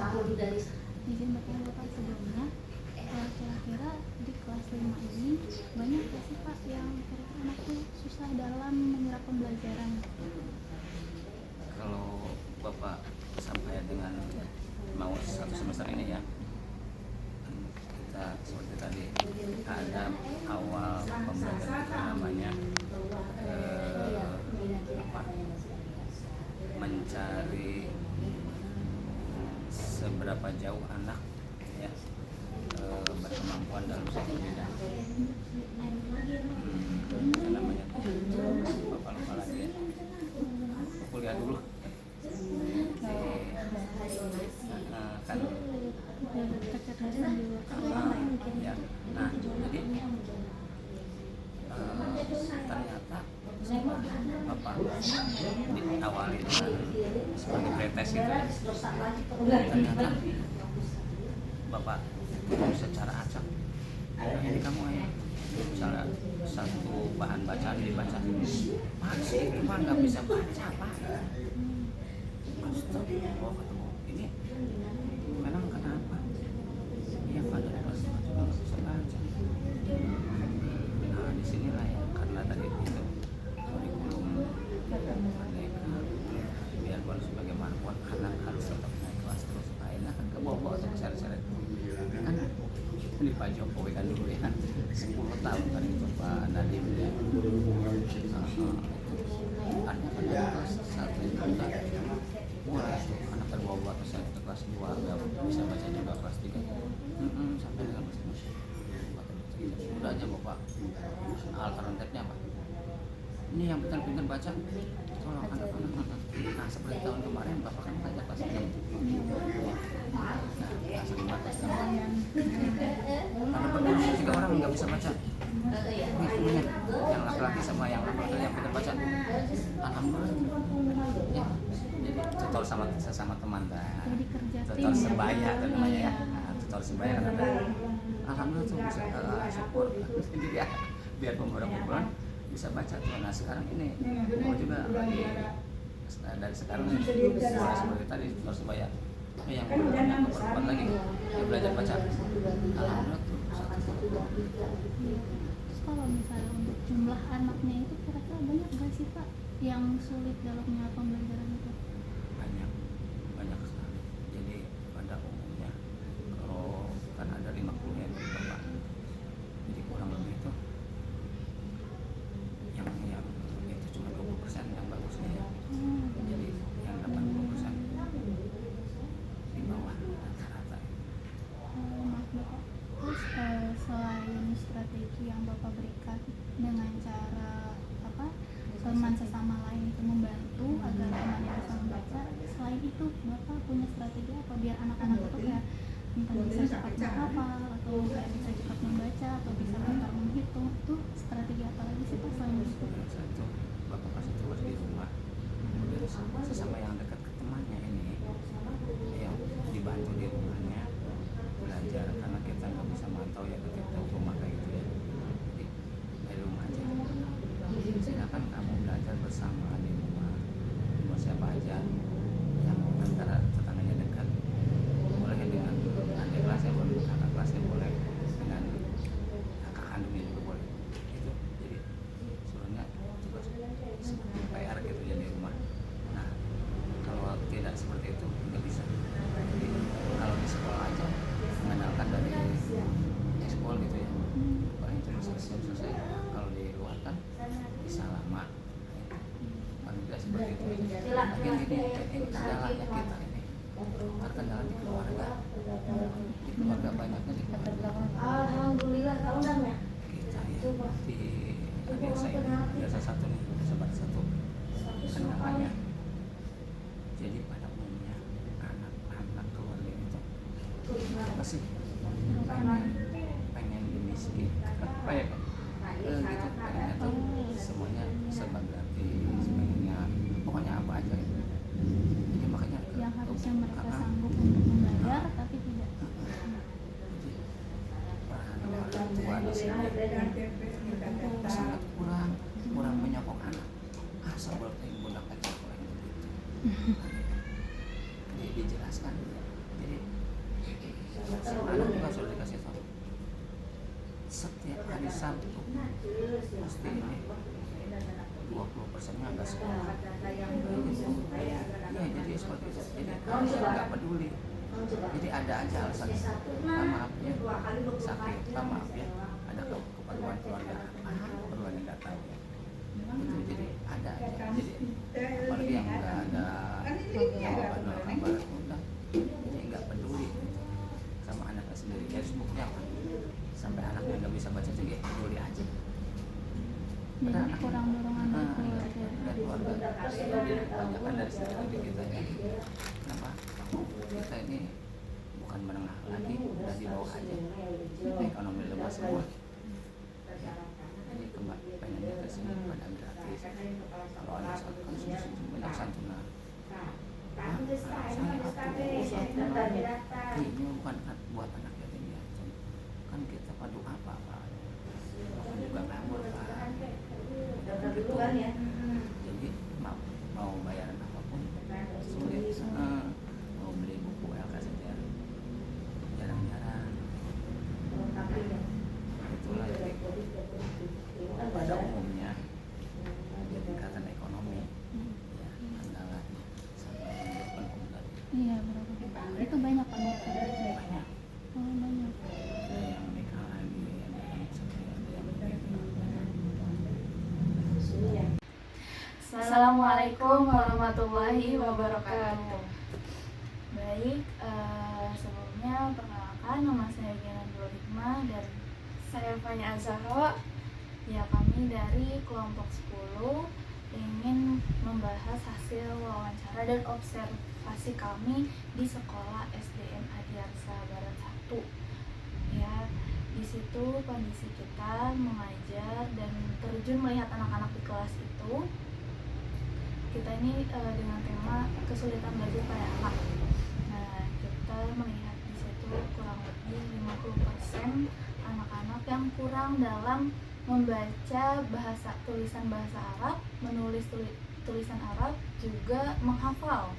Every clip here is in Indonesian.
Izin bertanya Bapak sebelumnya, kira-kira di kelas 5 ini banyak gak sih Pak yang kira-kira anak tuh susah dalam menyerap pembelajaran? Kalau Bapak sampai dengan mau satu semester ini ya, kita seperti tadi ada awal pembelajaran itu namanya mencari seberapa jauh anak ya berkemampuan dalam satu bidang. Namanya Bapak lupa lagi ya. Kuliah dulu. Kan ya. Nah, jadi ternyata Bapak diawali dengan sebagai pretest gitu ya. Ternyata Bapak secara acak, ini kamu ya misalnya satu bahan bacaan dibaca, masih itu mah nggak bisa baca Pak. Oh ketemu ini memang kenapa? Iya pada kelas juga nggak bisa baca. Nah disinilah ya karena tadi itu kurikulum merdeka biarpun sebagaimanapun anak harus tetap naik kelas terus. Akhirnya kan kebobol atau keseret-seret kan di Pak Jokowi kan dulu ya 10 tahun kan itu Pak Nadiem ya. Artinya kan kelas 1 itu kan mulai anak terbawa ke kelas 2 nggak bisa baca juga kelas 3 sampai dengan kelas 5 udah aja Bapak alternatifnya apa ini yang pintar-pintar baca tolong anak-anak. Nah seperti tahun kemarin Bapak kan belajar kelas 6 kelas 5 kelas 6 ada berdua 3 orang nggak bisa baca nih yang laki-laki sama yang laki-laki yang pintar baca alhamdulillah ya jadi tutor sama sesama teman kan tutor sebaya namanya ya tutor sebaya kan ada alhamdulillah tuh bisa support jadi ya biar beberapa bulan bisa baca tuh. Nah sekarang ini mau juga lagi dari sekarang mulai seperti tadi tutor sebaya yang perempuan lagi yang belajar baca alhamdulillah tuh kalau misalnya untuk jumlah anaknya itu kira-kira banyak gak sih Pak yang sulit dalam menyerap pembelajaran itu? Banyak sekali. Jadi pada umumnya kalau kan ada 50 yang Bapak, jadi kurang lebih itu yang itu cuma 20% yang bagusnya ya. Jadi yang 80% di bawah rata-rata. Maaf Bapak, terus selain strategi yang Bapak berikan dengan cara teman sesama lain itu membantu agar temannya bisa membaca, selain itu Bapak punya strategi apa biar anak-anak itu kayak entah bisa cepat menghafal atau kayak bisa cepat membaca atau bisa pintar menghitung, itu strategi apa lagi sih Pak selain itu? Satu, Bapak kasih tugas di rumah, kemudian sesama yang dekat ke temannya ini yang dibantu di rumahnya belajar karena kita nggak bisa mantau ya ketika rumah kayak gitu ya. Jadi dari rumah aja. Silakan kamu belajar bersama di rumah siapa aja yang antara tetangganya dekat, boleh dengan adik kelasnya, boleh kakak kelasnya, boleh dengan kakak kandungnya juga boleh. Itu jadi sebenarnya tugas seperti PR gitu ya di rumah. Nah kalau tidak seperti itu nggak bisa. Jadi kalau di sekolah aja mengandalkan dari ekskul gitu ya, paling cuma selesai. Kalau di luar kan bisa lama. Paling tidak seperti itu. Mungkin ini kendalanya kita ini terkendala di keluarga. Di keluarga banyaknya di keluarga. Alhamdulillah tahunannya. Kita ya di biasa ini biasa satu nih sobat satu kendalanya. Jadi pada umumnya anak-anak keluarga itu apa sih pengen dimiskin apa ya gitu pengennya tuh semuanya serba gratis pengennya pokoknya apa aja gitu. Jadi makanya Yang harusnya mereka sanggup untuk membayar tapi tidak. orang tua di sini sangat kurang menyokong anak asal boleh bunda kecil kurang begitu. Jadi dijelaskan Jadi si anak juga sudah dikasih tahu setiap hari Sabtu pasti ini 20%-nya agak sekolah gitu. Ya jadi seperti itu, jadi nggak peduli, jadi ada aja alasan, maaf ya sakit, maaf ya ada keperluan keluarga, keperluan yang datang itu, jadi ada aja. Jadi apalagi yang nggak ada kabar udah, jadi nggak peduli sama anaknya sendiri. Ya sebutnya apa, sampai anaknya nggak bisa baca juga peduli aja. Jadi kurang dorongan dari keluarga. Kebanyakan dari strategi kita ya. Kenapa? Kita ini bukan menengah lagi, udah di bawah aja. Ekonomi lemah semua. Ya. Jadi pengennya ke sini pada gratis. Kalau ada kan banyak santunan. Ini bukan buat anak yatim piatu. Kan kita padu apa-apa. Bahkan juga nganggur kan. Gitu. Jadi mau bayaran apapun sulit. Mau beli buku LK saja jarang-jarang. Itulah jadi pada umumnya ya tingkatan ekonomi ya andalan sama menunjukkan kemudahan. Iya benar. Itu banyak kan dokter? Banyak. Oh banyak. Ada yang nikah lagi, ada yang sedih, ada yang begitu. Assalamualaikum warahmatullahi wabarakatuh. Baik, sebelumnya perkenalkan nama saya Giana Nurul Hikmah dan saya Fanya Azahra. Ya, kami dari kelompok 10 ingin membahas hasil wawancara dan observasi kami di sekolah SDN Adiarsa Barat 1. Ya, di situ kondisi kita mengajar dan terjun melihat anak-anak di kelas itu. Kita ini dengan tema kesulitan belajar pada anak. Nah, kita melihat di situ kurang lebih 50% anak-anak yang kurang dalam membaca tulisan bahasa Arab, menulis tulisan Arab, juga menghafal.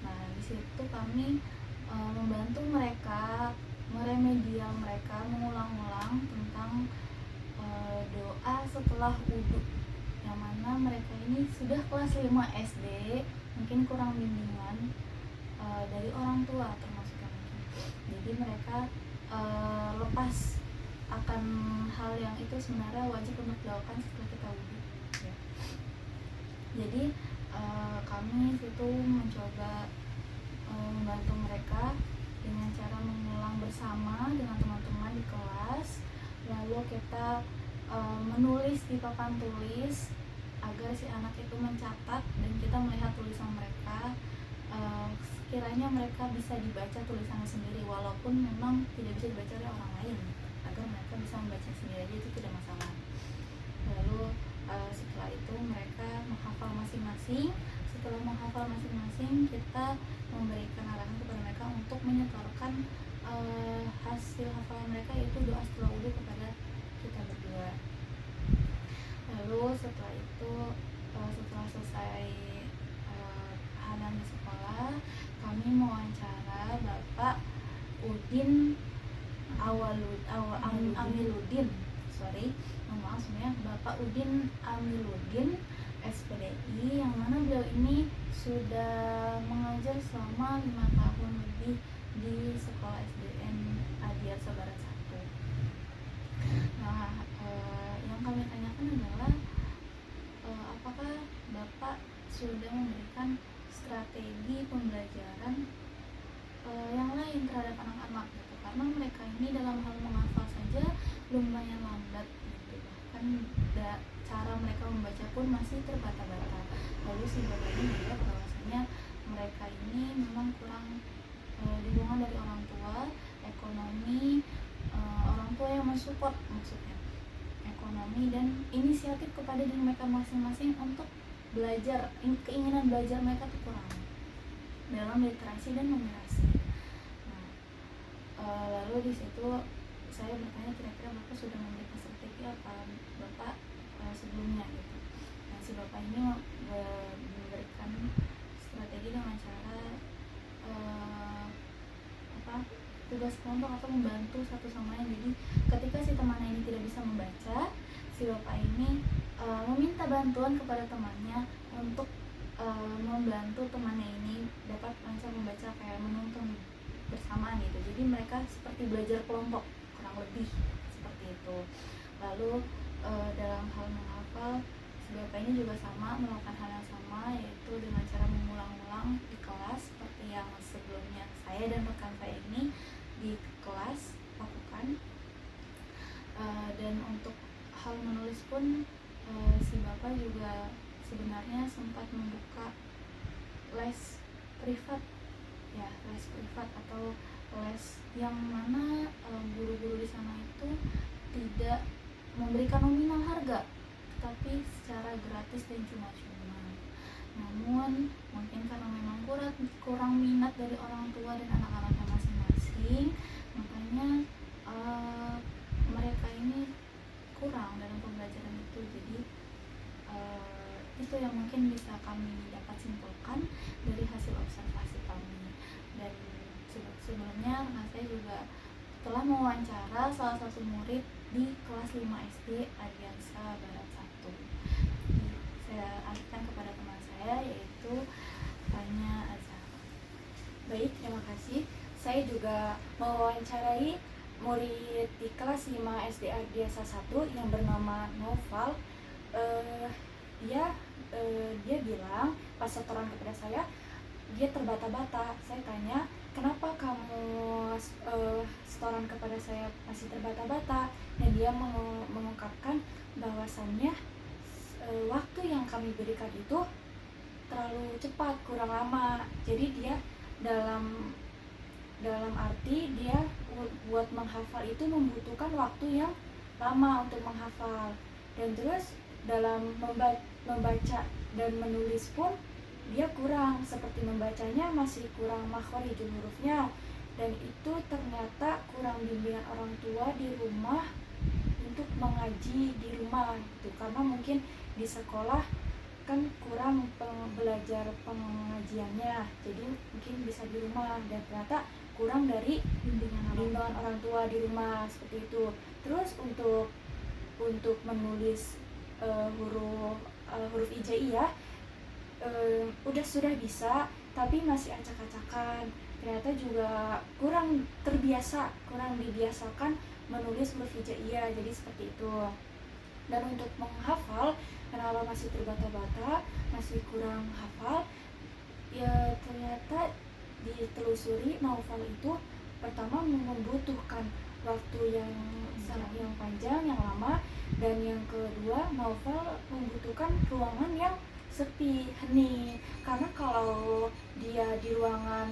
Nah, di situ kami membantu mereka, meremedial mereka, mengulang-ulang tentang doa setelah wudhu, yang mana mereka ini sudah kelas 5 SD, mungkin kurang bimbingan dari orang tua termasuk mungkin. Jadi mereka lepas akan hal yang itu sebenarnya wajib untuk dilakukan setelah kita wudhu. Ya. Jadi kami itu mencoba membantu mereka dengan cara mengulang bersama dengan teman-teman di kelas, lalu kita menulis di papan tulis agar si anak itu mencatat dan kita melihat tulisan mereka. Sekiranya mereka bisa dibaca tulisannya sendiri walaupun memang tidak bisa dibaca oleh orang lain, agar mereka bisa membaca sendiri aja, itu tidak masalah. Lalu setelah itu mereka menghafal masing-masing. Setelah menghafal masing-masing, kita memberikan arahan kepada mereka untuk menyetorkan hasil hafalan mereka, yaitu doa setelah wudhu kepada kita berdua. Lalu setelah itu setelah selesai tahanan di sekolah, kami mewawancara Bapak Udin Amiluddin, maaf sebenarnya Bapak Udin Amiluddin SPDI, yang mana beliau ini sudah mengajar selama 5 tahun lebih di sekolah SDN Adiarsa Barat 1. Nah, yang kami tanyakan adalah apakah Bapak sudah memberikan strategi pembelajaran yang lain terhadap anak-anak gitu, karena mereka ini dalam hal menghafal saja lumayan lambat gitu, bahkan cara mereka membaca pun masih terbata-bata. Lalu si Bapak ini melihat bahwasanya mereka ini memang kurang dukungan dari orang tua, ekonomi, orang tua yang mensupport, maksudnya ekonomi dan inisiatif kepada diri mereka masing-masing untuk belajar, keinginan belajar mereka itu kurang dalam literasi dan numerasi. Nah, lalu di situ saya bertanya, kira-kira Bapak sudah memberikan strategi apa Bapak sebelumnya gitu. Nah, si Bapak ini memberikan strategi dengan cara tugas kelompok atau membantu satu sama lain. Jadi ketika si temannya ini tidak bisa membaca, si bapak ini meminta bantuan kepada temannya untuk membantu temannya ini dapat lancar membaca, kayak menuntun bersamaan gitu. Jadi mereka seperti belajar kelompok kurang lebih seperti itu. Lalu dalam hal menghafal, si bapak ini juga sama melakukan hal yang sama, yaitu dengan cara mengulang-ulang di kelas seperti yang sebelumnya saya dan rekan saya ini di kelas lakukan. Dan untuk hal menulis pun si bapak juga sebenarnya sempat membuka les privat, ya les privat atau les yang mana guru-guru di sana itu tidak memberikan nominal harga, tapi secara gratis dan cuma-cuma. Namun mungkin karena memang kurang minat dari orang tua dan anak-anaknya masing-masing, makanya mereka ini kurang dalam pembelajaran itu. Jadi itu yang mungkin bisa kami dapat simpulkan dari hasil observasi kami. Dan sebelumnya saya juga telah mewawancara salah satu murid di kelas 5 SD Adiansa Barat 1. Saya alihkan kepada teman saya, yaitu Fanya Azhar. Baik, terima kasih. Saya juga mewawancarai murid di kelas 5 SD Adiansa 1 yang bernama Noval. Dia bilang pas setoran kepada saya, dia terbata-bata. Saya tanya, kenapa kamu setoran kepada saya masih terbata-bata? Dan dia mengungkapkan bahwasannya waktu yang kami berikan itu terlalu cepat, kurang lama. Jadi dia dalam arti dia buat menghafal itu membutuhkan waktu yang lama untuk menghafal. Dan terus dalam membaca dan menulis pun dia kurang, seperti membacanya masih kurang makhorijul hurufnya, dan itu ternyata kurang bimbingan orang tua di rumah untuk mengaji di rumah gitu. Karena mungkin di sekolah kan kurang belajar pengajiannya, jadi mungkin bisa di rumah, dan ternyata kurang dari bimbingan orang tua di rumah seperti itu. Terus untuk menulis huruf hijaiyah sudah bisa, tapi masih acak-acakan. Ternyata juga kurang dibiasakan menulis huruf hijaiyah, jadi seperti itu. Dan untuk menghafal, kenapa masih terbata-bata, masih kurang hafal, ya ternyata ditelusuri Naufal itu pertama membutuhkan waktu yang panjang, yang lama, dan yang kedua Naufal membutuhkan ruangan yang sepi, hening. Karena kalau dia di ruangan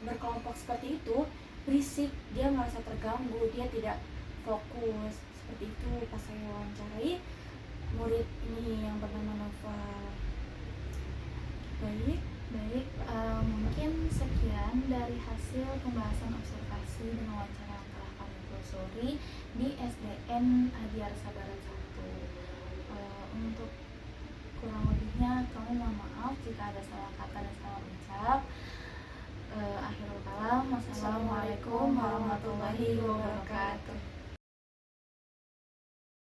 berkelompok seperti itu berisik, dia merasa terganggu, dia tidak fokus. Seperti itu pas saya wawancarai murid ini yang bernama Naufal. Baik, mungkin sekian dari hasil pembahasan observasi dan wawancara yang telah kami telusuri di SDN Adiarsa Barat 1. Untuk kurang lebihnya kami mohon maaf jika ada salah kata dan salah ucap. Akhirul kalam, wassalamualaikum warahmatullahi wabarakatuh.